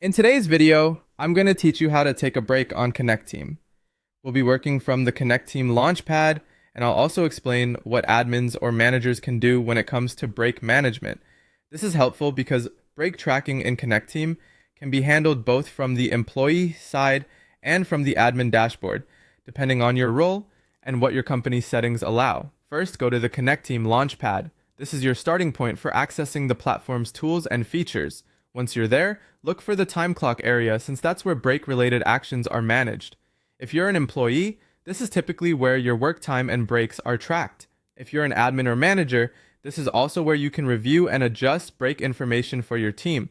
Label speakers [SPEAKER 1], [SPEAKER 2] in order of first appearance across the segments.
[SPEAKER 1] In today's video, I'm going to teach you how to take a break on Connecteam. We'll be working from the Connecteam Launchpad, and I'll also explain what admins or managers can do when it comes to break management. This is helpful because break tracking in Connecteam can be handled both from the employee side and from the admin dashboard, depending on your role and what your company's settings allow. First, go to the Connecteam Launchpad. This is your starting point for accessing the platform's tools and features. Once you're there, look for the time clock area since that's where break-related actions are managed. If you're an employee, this is typically where your work time and breaks are tracked. If you're an admin or manager, this is also where you can review and adjust break information for your team.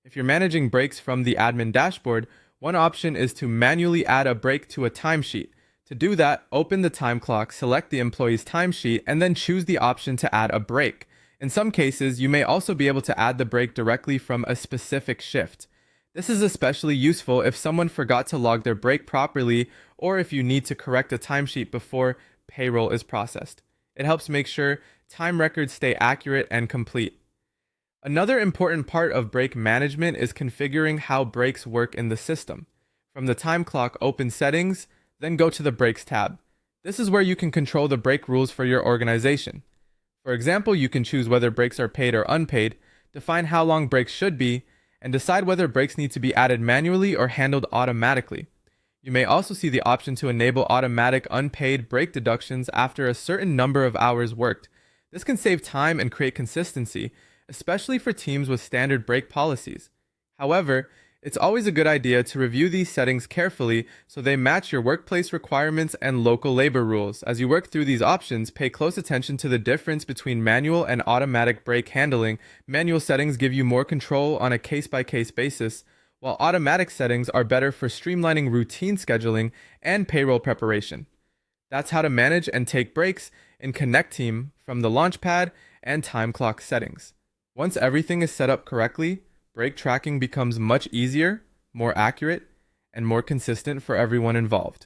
[SPEAKER 1] If you're managing breaks from the admin dashboard, one option is to manually add a break to a timesheet. To do that, open the time clock, select the employee's timesheet, and then choose the option to add a break. In some cases, you may also be able to add the break directly from a specific shift. This is especially useful if someone forgot to log their break properly or if you need to correct a timesheet before payroll is processed. It helps make sure time records stay accurate and complete. Another important part of break management is configuring how breaks work in the system. From the time clock, open Settings, then go to the Breaks tab. This is where you can control the break rules for your organization. For example, you can choose whether breaks are paid or unpaid, define how long breaks should be, and decide whether breaks need to be added manually or handled automatically. You may also see the option to enable automatic unpaid break deductions after a certain number of hours worked. This can save time and create consistency, especially for teams with standard break policies. However, it's always a good idea to review these settings carefully so they match your workplace requirements and local labor rules. As you work through these options, pay close attention to the difference between manual and automatic break handling. Manual settings give you more control on a case-by-case basis, while automatic settings are better for streamlining routine scheduling and payroll preparation. That's how to manage and take breaks in Connecteam from the Launchpad and time clock settings. Once everything is set up correctly, break tracking becomes much easier, more accurate, and more consistent for everyone involved.